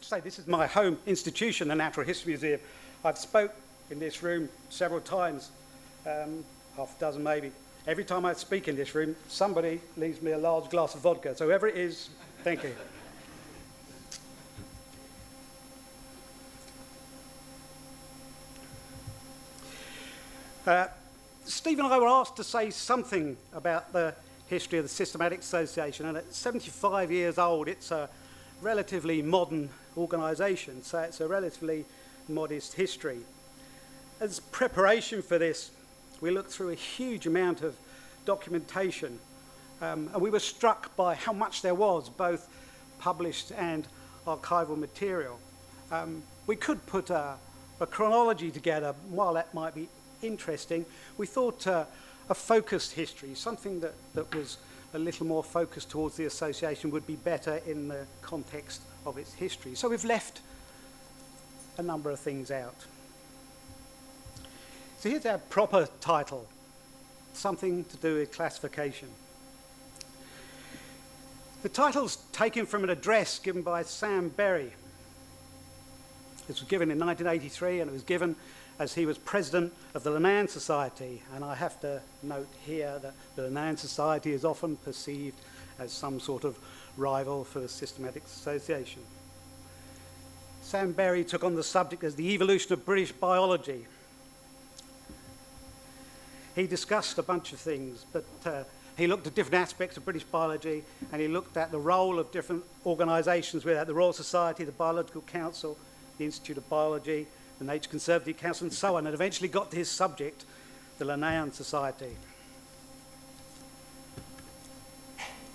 say this is my home institution, the Natural History Museum. I've spoke in this room several times, half a dozen maybe. Every time I speak in this room, somebody leaves me a large glass of vodka. So whoever it is, thank you. Steve and I were asked to say something about the history of the Systematic Association, and at 75 years old, it's a relatively modern organisation, so it's a relatively modest history. As preparation for this, we looked through a huge amount of documentation, and we were struck by how much there was, both published and archival material. We could put a chronology together. While that might be interesting, we thought a focused history, something that was a little more focused towards the association, would be better in the context of its history. So we've left a number of things out. So here's our proper title, something to do with classification. The title's taken from an address given by Sam Berry. This was given in 1983, and it was given as he was president of the Linnean Society. And I have to note here that the Linnean Society is often perceived as some sort of rival for the Systematic Association. Sam Berry took on the subject as the evolution of British biology. He discussed a bunch of things, but he looked at different aspects of British biology, and he looked at the role of different organisations, whether the Royal Society, the Biological Council, the Institute of Biology, the Nature Conservancy Council, and so on, and eventually got to his subject, the Linnean Society.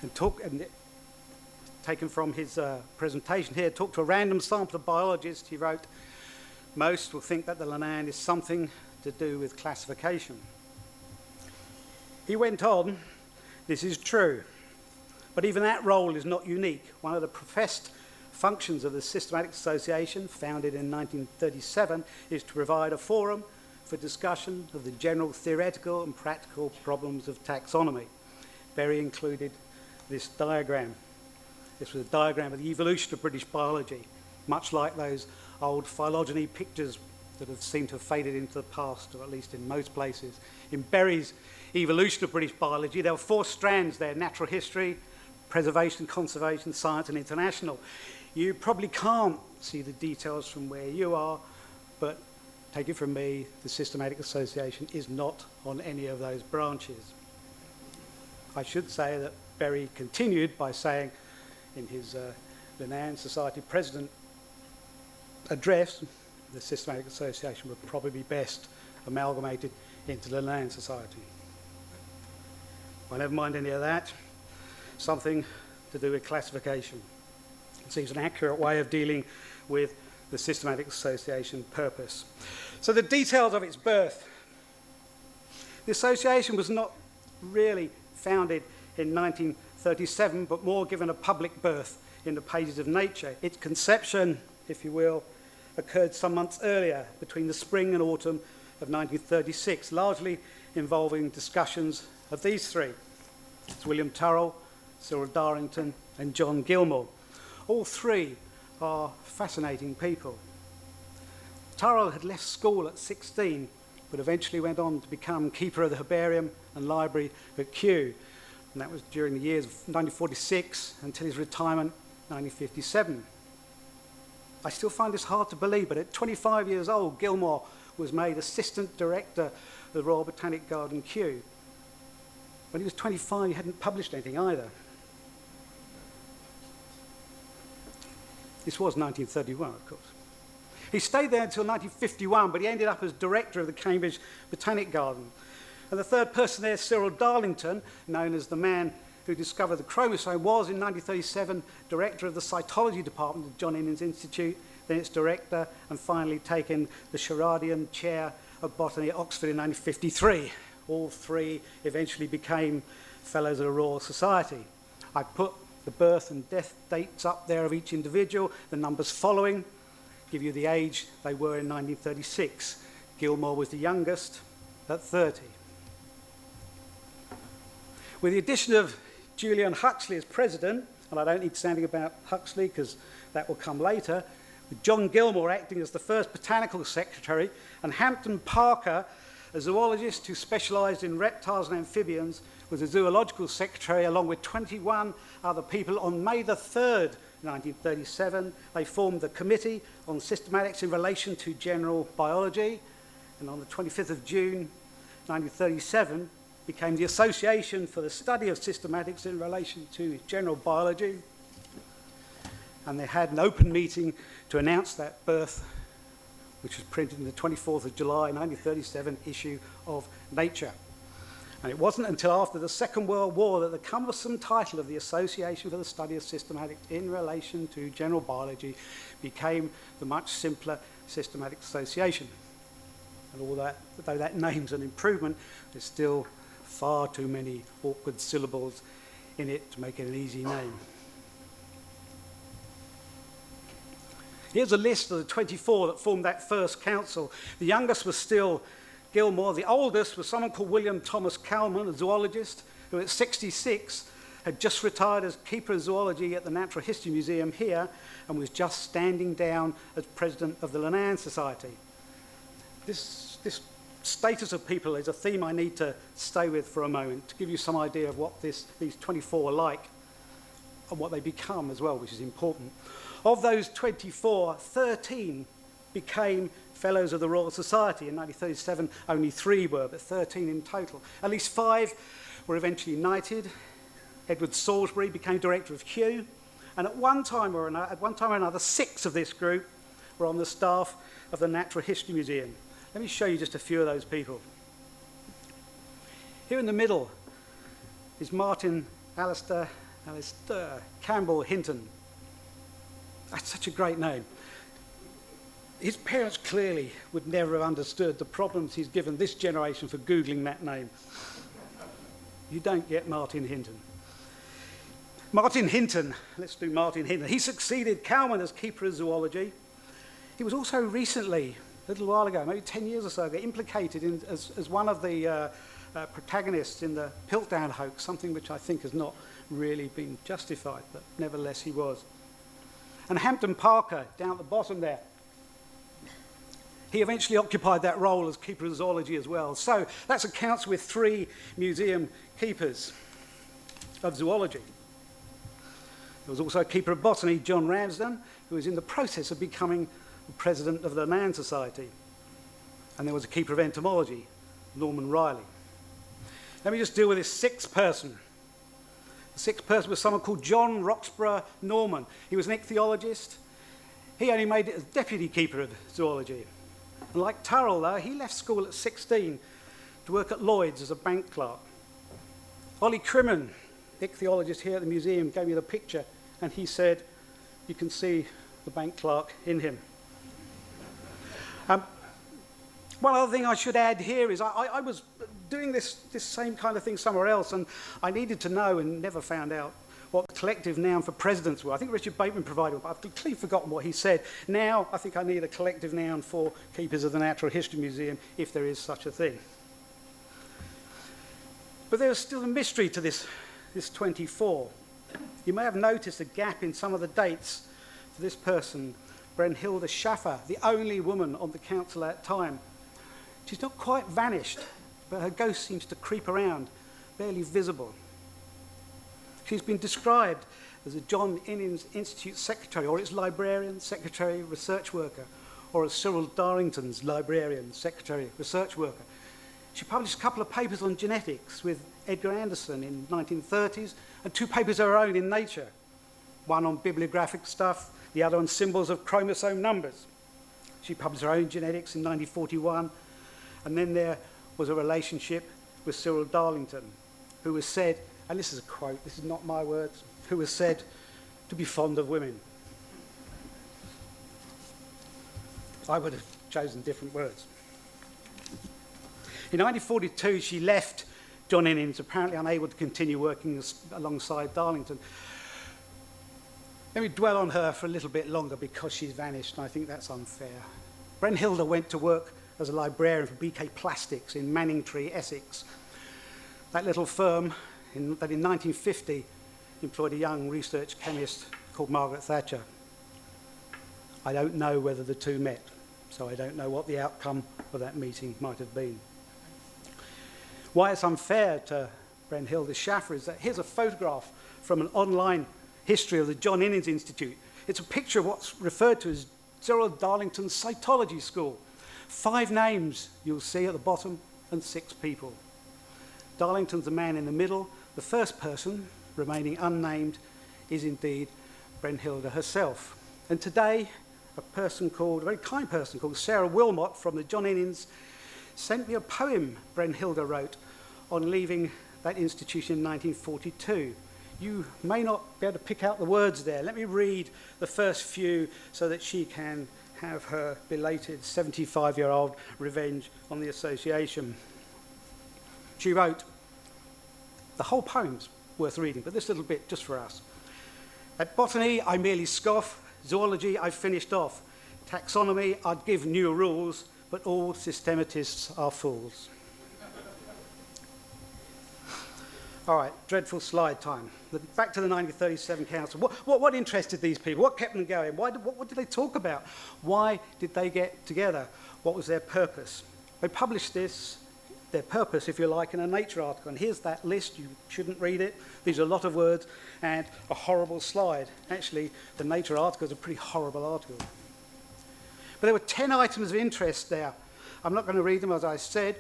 And taken from his presentation here, talked to a random sample of biologists. He wrote, most will think that the Linnean is something to do with classification. He went on, this is true, but even that role is not unique. One of the professed functions of the Systematic Association, founded in 1937, is to provide a forum for discussion of the general theoretical and practical problems of taxonomy. Berry included this diagram. This was a diagram of the evolution of British biology, much like those old phylogeny pictures that have seemed to have faded into the past, or at least in most places. In Berry's evolution of British biology, there were 4 strands there: natural history, preservation, conservation, science, and international. You probably can't see the details from where you are, but take it from me, the Systematic Association is not on any of those branches. I should say that Berry continued by saying in his Linnean Society President address, the Systematic Association would probably be best amalgamated into the Linnean Society. Well, never mind any of that. Something to do with classification. It seems an accurate way of dealing with the Systematic Association purpose. So the details of its birth. The association was not really founded in 1937, but more given a public birth in the pages of Nature. Its conception, if you will, occurred some months earlier, between the spring and autumn of 1936, largely involving discussions of these 3. It's William Turrell, Cyril Darlington, and John Gilmore. All 3 are fascinating people. Turrell had left school at 16, but eventually went on to become keeper of the herbarium and library at Kew. And that was during the years of 1946 until his retirement, 1957. I still find this hard to believe, but at 25 years old, Gilmore was made assistant director of the Royal Botanic Garden, Kew. When he was 25, he hadn't published anything either. This was 1931, of course. He stayed there until 1951, but he ended up as director of the Cambridge Botanic Garden. And the third person there, Cyril Darlington, known as the man who discovered the chromosome, was in 1937 director of the cytology department of John Innes Institute, then its director, and finally taken the Sherardian Chair of Botany at Oxford in 1953. All 3 eventually became Fellows of the Royal Society. I put the birth and death dates up there of each individual. The numbers following give you the age they were in 1936. Gilmore was the youngest at 30. With the addition of Julian Huxley as president, and I don't need to say anything about Huxley because that will come later, with John Gilmore acting as the first botanical secretary, and Hampton Parker, a zoologist who specialised in reptiles and amphibians, was the zoological secretary along with 21 other people. On May the 3rd, 1937, they formed the Committee on Systematics in Relation to General Biology, and on the 25th of June, 1937, became the Association for the Study of Systematics in Relation to General Biology. And they had an open meeting to announce that birth, which was printed in the 24th of July 1937 issue of Nature. And it wasn't until after the Second World War that the cumbersome title of the Association for the Study of Systematics in Relation to General Biology became the much simpler Systematic Association. And all that, though that name's an improvement, there's still far too many awkward syllables in it to make it an easy name. Here's a list of the 24 that formed that first council. The youngest was still Gilmore. The oldest was someone called William Thomas Calman, a zoologist, who at 66 had just retired as Keeper of Zoology at the Natural History Museum here and was just standing down as president of the Lannan Society. This status of people is a theme I need to stay with for a moment to give you some idea of what these 24 are like and what they become as well, which is important. Of those 24, 13 became Fellows of the Royal Society. In 1937, only 3 were, but 13 in total. At least 5 were eventually knighted. Edward Salisbury became director of Kew, and at one time or another, 6 of this group were on the staff of the Natural History Museum. Let me show you just a few of those people. Here in the middle is Martin Alistair Campbell Hinton. That's such a great name. His parents clearly would never have understood the problems he's given this generation for Googling that name. You don't get Martin Hinton. Martin Hinton, let's do Martin Hinton. He succeeded Calman as Keeper of Zoology. He was also recently, a little while ago, maybe 10 years or so ago, implicated as one of the protagonists in the Piltdown hoax, something which I think has not really been justified, but nevertheless he was. And Hampton Parker, down at the bottom there, he eventually occupied that role as Keeper of Zoology as well. So that's a council with 3 museum keepers of zoology. There was also a Keeper of Botany, John Ramsden, who was in the process of becoming the president of the Lannan Society. And there was a Keeper of Entomology, Norman Riley. Let me just deal with this 6th person. The 6th person was someone called John Roxburgh Norman. He was an ichthyologist. He only made it as deputy Keeper of Zoology. And like Turrell, though, he left school at 16 to work at Lloyd's as a bank clerk. Ollie Crimmen, ichthyologist here at the museum, gave me the picture, and he said, you can see the bank clerk in him. One other thing I should add here is I was doing this same kind of thing somewhere else, and I needed to know and never found out what the collective noun for presidents were. I think Richard Bateman provided one, but I've completely forgotten what he said. Now I think I need a collective noun for keepers of the Natural History Museum, if there is such a thing. But there is still a mystery to this 24. You may have noticed a gap in some of the dates for this person, Brennhilde Schaffer, the only woman on the council at that time. She's not quite vanished, but her ghost seems to creep around, barely visible. She's been described as a John Innings Institute secretary, or its librarian, secretary, research worker, or as Cyril Darlington's librarian, secretary, research worker. She published a couple of papers on genetics with Edgar Anderson in the 1930s, and 2 papers of her own in Nature, one on bibliographic stuff, the other on symbols of chromosome numbers. She published her own genetics in 1941, and then there was a relationship with Cyril Darlington, who was said, and this is a quote, this is not my words, who was said to be fond of women. I would have chosen different words. In 1942, she left John Innings, apparently unable to continue working alongside Darlington. Let me dwell on her for a little bit longer because she's vanished, and I think that's unfair. Brennhilde went to work as a librarian for BK Plastics in Manningtree, Essex. That little firm that in 1950 employed a young research chemist called Margaret Thatcher. I don't know whether the two met, so I don't know what the outcome of that meeting might have been. Why it's unfair to Brynhilde Schaffer is that here's a photograph from an online history of the John Innes Institute. It's a picture of what's referred to as Gerald Darlington's cytology school. 5 names you'll see at the bottom and 6 people. Darlington's the man in the middle. The first person, remaining unnamed, is indeed Brynhilde herself. And today, a very kind person called Sarah Wilmot from the John Innes sent me a poem Brynhilde wrote on leaving that institution in 1942. You may not be able to pick out the words there. Let me read the first few so that she can have her belated 75-year-old revenge on the association. She wrote, the whole poem's worth reading, but this little bit just for us. At botany, I merely scoff. Zoology, I've finished off. Taxonomy, I'd give new rules, but all systematists are fools. All right, dreadful slide time. Back to the 1937 Council. What interested these people? What kept them going? What did they talk about? Why did they get together? What was their purpose? They published their purpose, if you like, in a Nature article. And here's that list. You shouldn't read it. These are a lot of words and a horrible slide. Actually, the Nature article is a pretty horrible article. But there were 10 items of interest there. I'm not going to read them, as I said.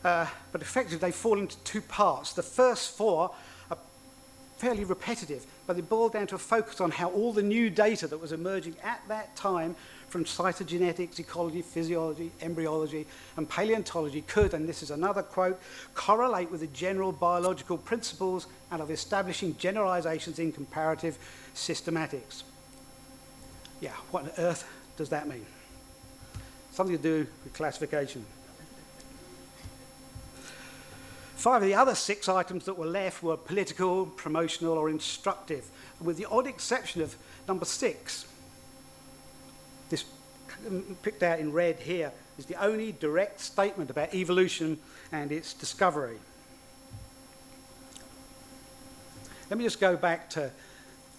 But effectively, they fall into 2 parts. The first 4 are fairly repetitive, but they boil down to a focus on how all the new data that was emerging at that time from cytogenetics, ecology, physiology, embryology, and paleontology could, and this is another quote, correlate with the general biological principles and of establishing generalizations in comparative systematics. Yeah, what on earth does that mean? Something to do with classification. 5 of the other 6 items that were left were political, promotional, or instructive, with the odd exception of number 6. This, picked out in red here, is the only direct statement about evolution and its discovery. Let me just go back to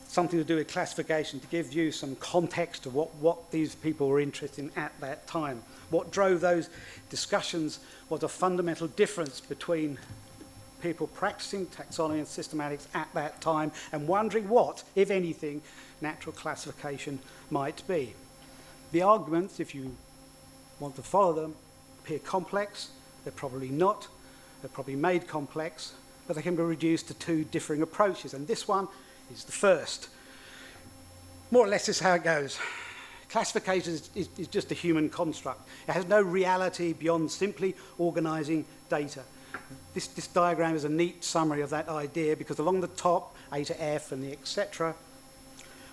something to do with classification to give you some context of what these people were interested in at that time. What drove those discussions was a fundamental difference between people practicing taxonomy and systematics at that time and wondering what, if anything, natural classification might be. The arguments, if you want to follow them, appear complex. They're probably not. They're probably made complex, but they can be reduced to 2 differing approaches, and this one is the first. More or less is how it goes. Classification is just a human construct. It has no reality beyond simply organising data. This diagram is a neat summary of that idea because along the top, A to F and the etc.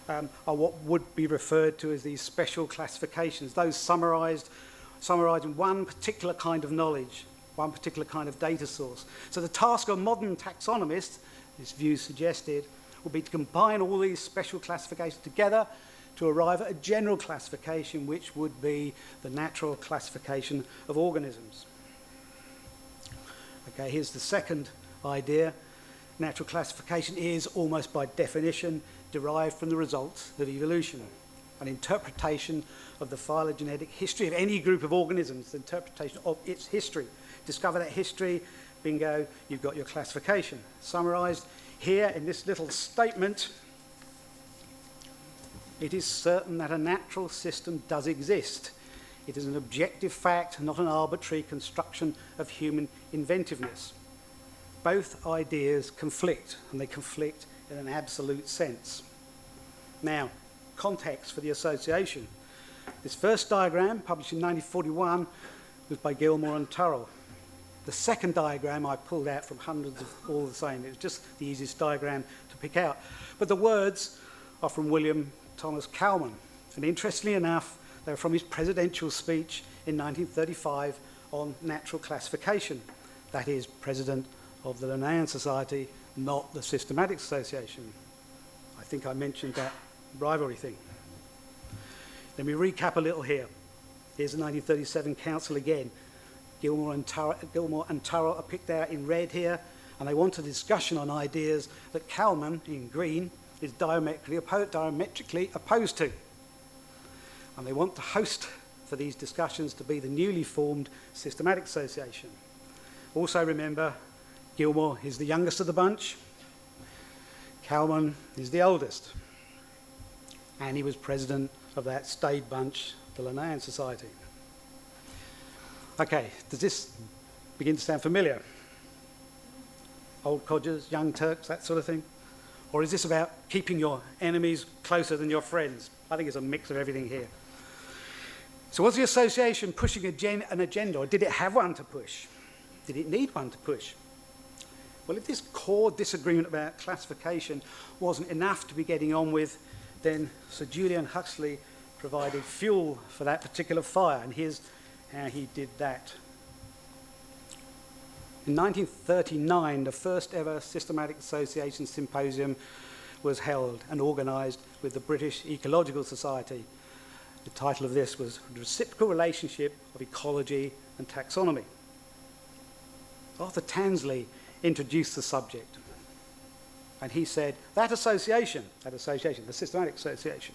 Are what would be referred to as these special classifications, those summarising one particular kind of knowledge, one particular kind of data source. So the task of modern taxonomists, this view suggested, would be to combine all these special classifications together to arrive at a general classification, which would be the natural classification of organisms. Okay, here's the second idea. Natural classification is, almost by definition, derived from the results of evolution, an interpretation of the phylogenetic history of any group of organisms, the interpretation of its history. Discover that history, bingo, you've got your classification. Summarised here in this little statement, it is certain that a natural system does exist. It is an objective fact, not an arbitrary construction of human inventiveness. Both ideas conflict, and they conflict in an absolute sense. Now, context for the association. This first diagram, published in 1941, was by Gilmore and Turrell. The second diagram I pulled out from hundreds of all the same. It was just the easiest diagram to pick out. But the words are from William Thomas Kalman. And interestingly enough, they were from his presidential speech in 1935 on natural classification. That is, president of the Linnaean Society, not the Systematic Association. I think I mentioned that rivalry thing. Let me recap a little here. Here's the 1937 Council again. Gilmore and Turrell are picked out in red here, and they want a discussion on ideas that Kalman, in green, is diametrically opposed to. And they want the host for these discussions to be the newly formed Systematic Association. Also remember, Gilmour is the youngest of the bunch, Calman is the oldest, and he was president of that staid bunch, the Linnaean Society. Okay, does this begin to sound familiar? Old codgers, young Turks, that sort of thing? Or is this about keeping your enemies closer than your friends? I think it's a mix of everything here. So was the association pushing an agenda, or did it have one to push? Did it need one to push? Well, if this core disagreement about classification wasn't enough to be getting on with, then Sir Julian Huxley provided fuel for that particular fire, and here's how he did that. In 1939, the first ever Systematic Association Symposium was held and organised with the British Ecological Society. The title of this was The Reciprocal Relationship of Ecology and Taxonomy. Arthur Tansley introduced the subject, and he said, that association, the Systematic Association,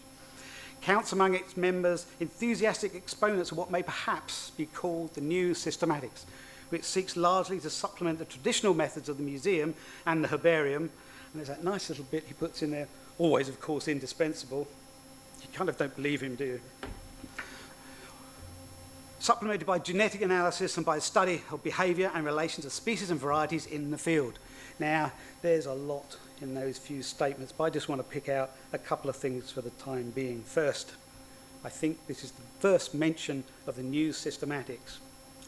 counts among its members enthusiastic exponents of what may perhaps be called the new systematics, which seeks largely to supplement the traditional methods of the museum and the herbarium. And there's that nice little bit he puts in there, always, of course, indispensable. You kind of don't believe him, do you? Supplemented by genetic analysis and by the study of behaviour and relations of species and varieties in the field. Now, there's a lot in those few statements, but I just want to pick out a couple of things for the time being. First, I think this is the first mention of the new systematics,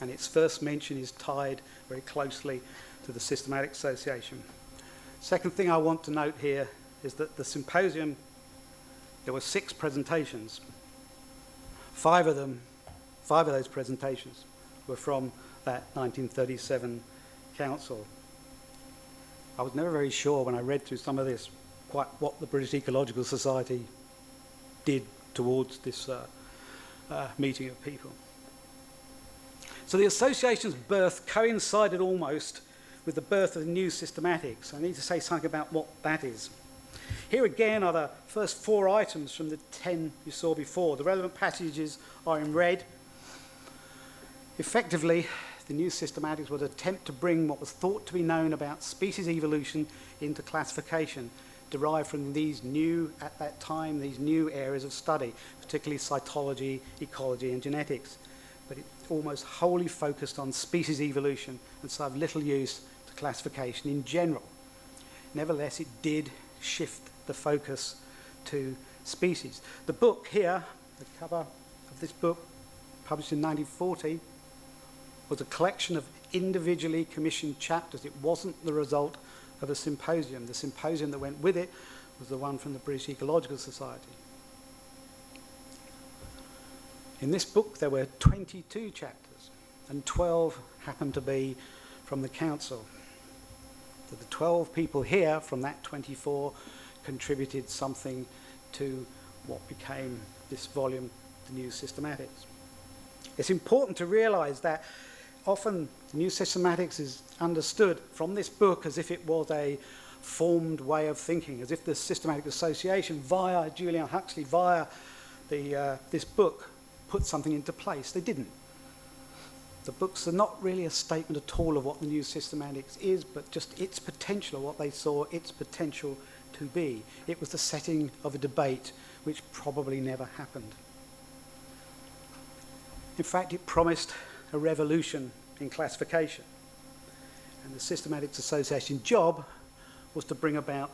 and its first mention is tied very closely to the Systematic Association. Second thing I want to note here is that the symposium, there were 6 presentations. 5 of those presentations were from that 1937 council. I was never very sure when I read through some of this quite what the British Ecological Society did towards this meeting of people. So the association's birth coincided almost with the birth of the new systematics. I need to say something about what that is. Here again are the first 4 items from the 10 you saw before. The relevant passages are in red. Effectively, the new systematics would attempt to bring what was thought to be known about species evolution into classification, derived from these new, at that time, these new areas of study, particularly cytology, ecology, and genetics. But it almost wholly focused on species evolution and so of little use to classification in general. Nevertheless, it did shift the focus to species. The book here, the cover of this book, published in 1940, was a collection of individually commissioned chapters. It wasn't the result of a symposium. The symposium that went with it was the one from the British Ecological Society. In this book there were 22 chapters, and 12 happened to be from the council. So the 12 people here from that 24 contributed something to what became this volume, the New Systematics. It's important to realise that often the New Systematics is understood from this book as if it was a formed way of thinking, as if the Systematic Association, via Julian Huxley, via this book, put something into place. They didn't. The books are not really a statement at all of what the New Systematics is, but just its potential, or what they saw its potential to be. It was the setting of a debate which probably never happened. In fact, it promised a revolution in classification. And the Systematics Association's job was to bring about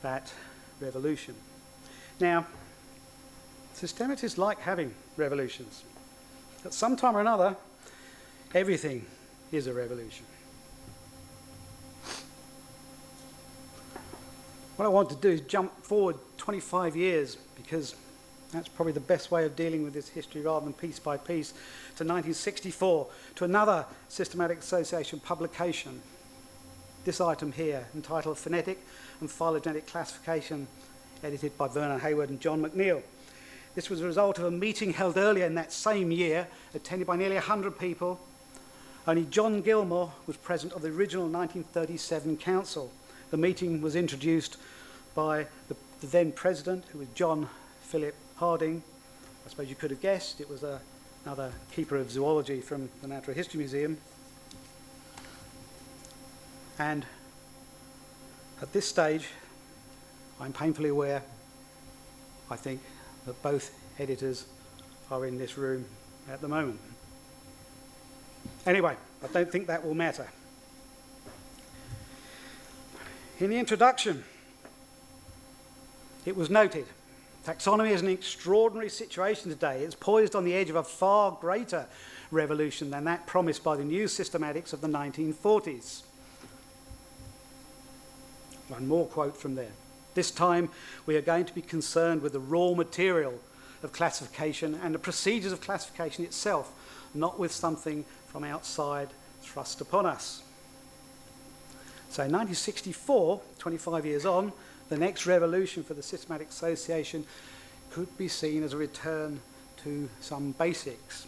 that revolution. Now, systematists like having revolutions. At some time or another, everything is a revolution. What I want to do is jump forward 25 years, because that's probably the best way of dealing with this history rather than piece by piece, to 1964, to another Systematic Association publication. This item here, entitled Phonetic and Phylogenetic Classification, edited by Vernon Hayward and John McNeill. This was a result of a meeting held earlier in that same year, attended by nearly 100 people. Only John Gilmour was present of the original 1937 council. The meeting was introduced by the then president, who was John Philip Harding, I suppose you could have guessed it was another keeper of zoology from the Natural History Museum. And at this stage, I'm painfully aware, I think, that both editors are in this room at the moment. Anyway, I don't think that will matter. In the introduction, it was noted, taxonomy is an extraordinary situation today. It's poised on the edge of a far greater revolution than that promised by the new systematics of the 1940s. One more quote from there. This time, we are going to be concerned with the raw material of classification and the procedures of classification itself, not with something from outside thrust upon us. So in 1964, 25 years on, the next revolution for the Systematic Association could be seen as a return to some basics.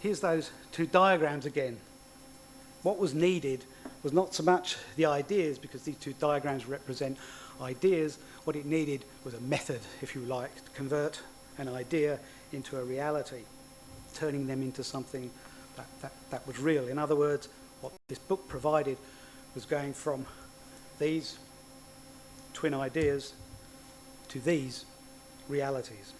Here's those two diagrams again. What was needed was not so much the ideas, because these two diagrams represent ideas. What it needed was a method, if you like, to convert an idea into a reality, turning them into something that was real. In other words, what this book provided was going from these twin ideas to these realities.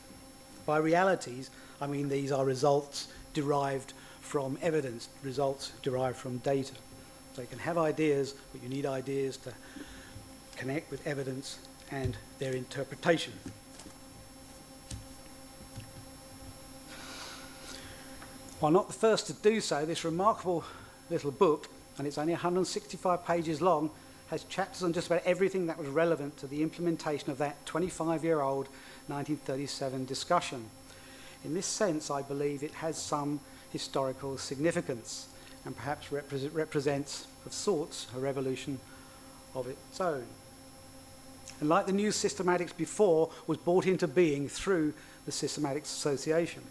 By realities, I mean these are results derived from evidence, results derived from data. So you can have ideas, but you need ideas to connect with evidence and their interpretation. While not the first to do so, this remarkable little book, and it's only 165 pages long, has chapters on just about everything that was relevant to the implementation of that 25-year-old 1937 discussion. In this sense, I believe it has some historical significance and perhaps represents, of sorts, a revolution of its own. And like the new systematics before, was brought into being through the Systematics Association.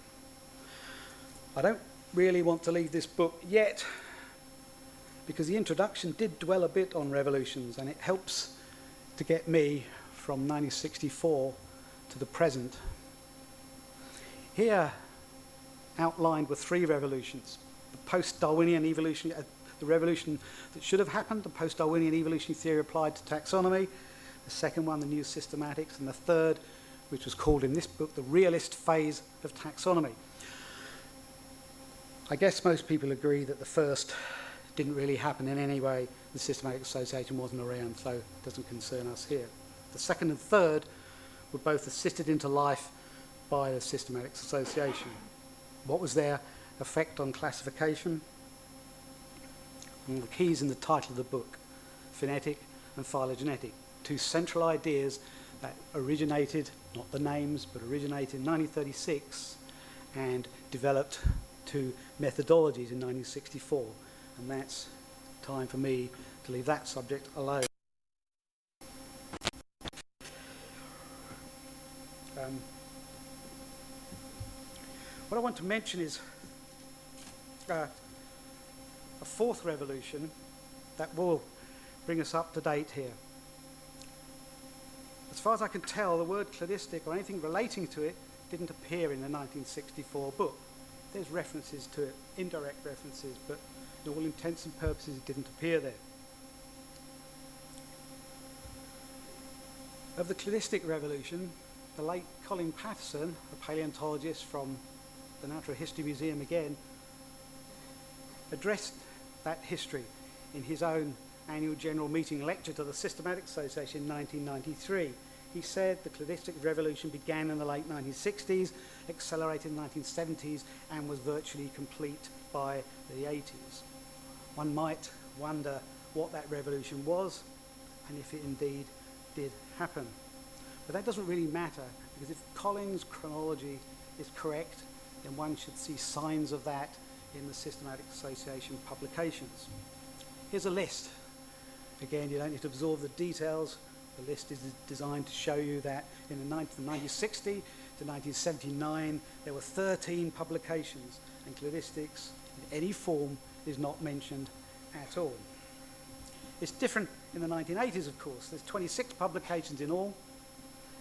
I don't really want to leave this book yet, because the introduction did dwell a bit on revolutions, and it helps to get me from 1964 to the present. Here, outlined were three revolutions: the post-Darwinian evolution, the revolution that should have happened, the post-Darwinian evolutionary theory applied to taxonomy; the second one, the new systematics; and the third, which was called in this book, the realist phase of taxonomy. I guess most people agree that the first didn't really happen in any way. The Systematic Association wasn't around, so it doesn't concern us here. The second and third were both assisted into life by the Systematics Association. What was their effect on classification? And the keys in the title of the book: phonetic and phylogenetic, two central ideas that originated, not the names, but originated in 1936 and developed to methodologies in 1964. And that's time for me to leave that subject alone. What I want to mention is a fourth revolution that will bring us up to date here. As far as I can tell, the word cladistic or anything relating to it didn't appear in the 1964 book. There's references to it, indirect references, but in all intents and purposes it didn't appear there. Of the cladistic revolution, the late Colin Patterson, a paleontologist from the Natural History Museum again, addressed that history in his own annual general meeting lecture to the Systematic Association in 1993. He said the cladistic revolution began in the late 1960s, accelerated in the 1970s, and was virtually complete by the 80s. One might wonder what that revolution was and if it indeed did happen. But that doesn't really matter, because if Colin's chronology is correct, then one should see signs of that in the Systematic Association publications. Here's a list. Again, you don't need to absorb the details. The list is designed to show you that from 1960 to 1979, there were 13 publications, and cladistics in any form is not mentioned at all. It's different in the 1980s, of course. There's 26 publications in all,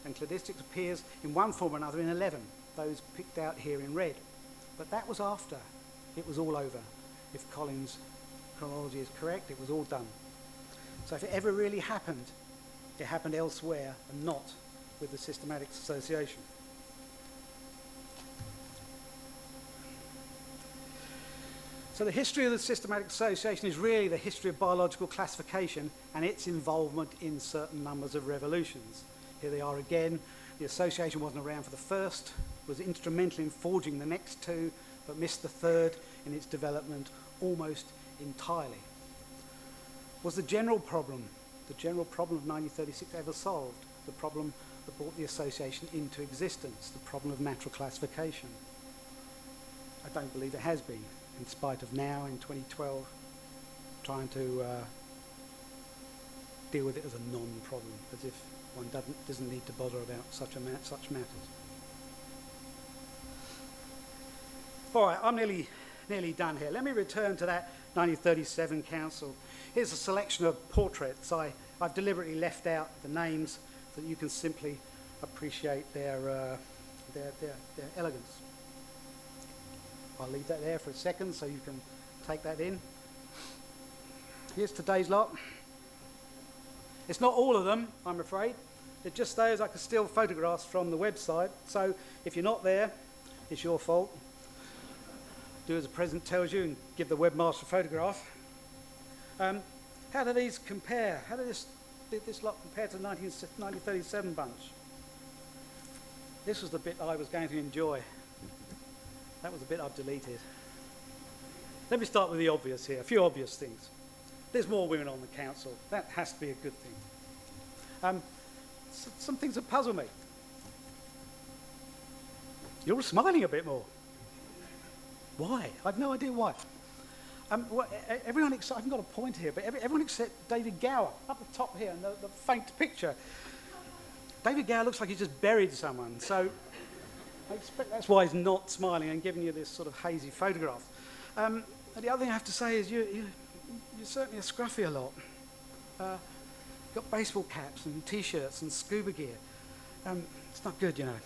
and cladistics appears in one form or another in 11. those picked out here in red. But that was after it was all over. If Collins' chronology is correct, it was all done. So if it ever really happened, it happened elsewhere and not with the Systematic Association. So the history of the Systematic Association is really the history of biological classification and its involvement in certain numbers of revolutions. Here they are again. The association wasn't around for the first, was instrumental in forging the next two, but missed the third in its development almost entirely. Was the general problem of 1936 ever solved? The problem that brought the association into existence, the problem of natural classification? I don't believe it has been, in spite of now, in 2012, trying to deal with it as a non-problem, as if one doesn't need to bother about such matters. All right, I'm nearly done here. Let me return to that 1937 council. Here's a selection of portraits. I've deliberately left out the names so that you can simply appreciate their elegance. I'll leave that there for a second so you can take that in. Here's today's lot. It's not all of them, I'm afraid. They're just those I can steal photographs from the website. So if you're not there, it's your fault. Do as the president tells you and give the webmaster a photograph. How do these compare? How does this lot compare to the 1937 bunch? This was the bit I was going to enjoy. That was the bit I've deleted. Let me start with the obvious here, a few obvious things. There's more women on the council. That has to be a good thing. Some things that puzzle me. You're smiling a bit more. Why? I've no idea why. Everyone except, I haven't got a point here, but everyone except David Gower, up the top here, in the faint picture. David Gower looks like he just buried someone, so I expect that's why he's not smiling and giving you this sort of hazy photograph. And the other thing I have to say is you're certainly a scruffy a lot. Got baseball caps and T-shirts and scuba gear. It's not good, you know.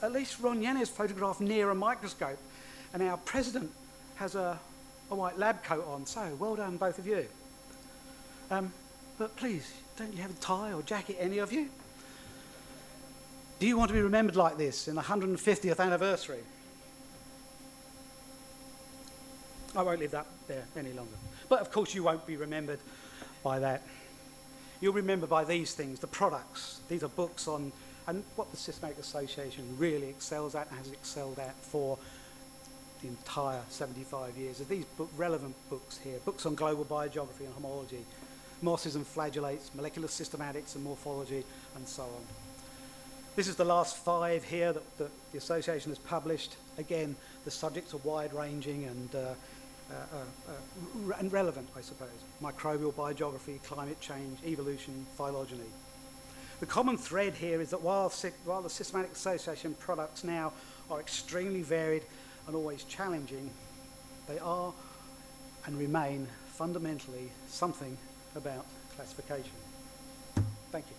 At least Ron Yen is photographed near a microscope, and our president has a white lab coat on, so well done, both of you. But please, don't you have a tie or jacket, any of you? Do you want to be remembered like this in the 150th anniversary? I won't leave that there any longer. But of course you won't be remembered by that. You'll remember by these things, the products. These are books on, and what the Systematic Association really excels at and has excelled at for the entire 75 years. Are these relevant books here, books on global biogeography and homology, mosses and flagellates, molecular systematics and morphology, and so on. This is the last 5 here that the association has published. Again, the subjects are wide-ranging and relevant, I suppose. Microbial biogeography, climate change, evolution, phylogeny. The common thread here is that while the Systematic Association products now are extremely varied and always challenging, they are and remain fundamentally something about classification. Thank you.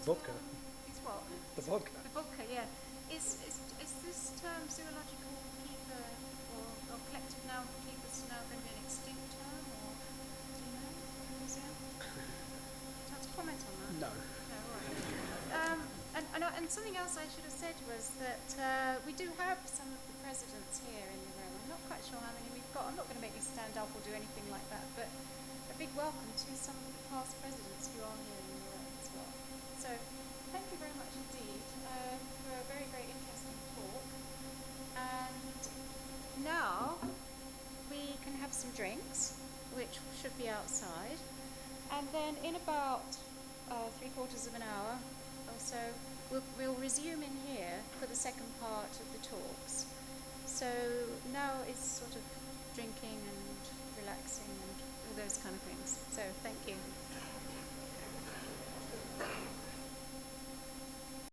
Vodka. It's what? The vodka. The vodka, yeah. Is this term zoological keeper or collective noun for keepers now going to be an extinct term, or do you know? Do you want to comment on that? No. No, all right. And something else I should have said was that we do have some of the presidents here in the room. I'm not quite sure how many we've got. I'm not going to make you stand up or do anything like that, but a big welcome to some of the past presidents who are here in the room as well. So thank you very much indeed for a very, very interesting talk. And now we can have some drinks, which should be outside. And then in about 3/4 of an hour or so, we'll resume in here for the second part of the talks. So now it's sort of drinking and relaxing and all those kind of things. So thank you.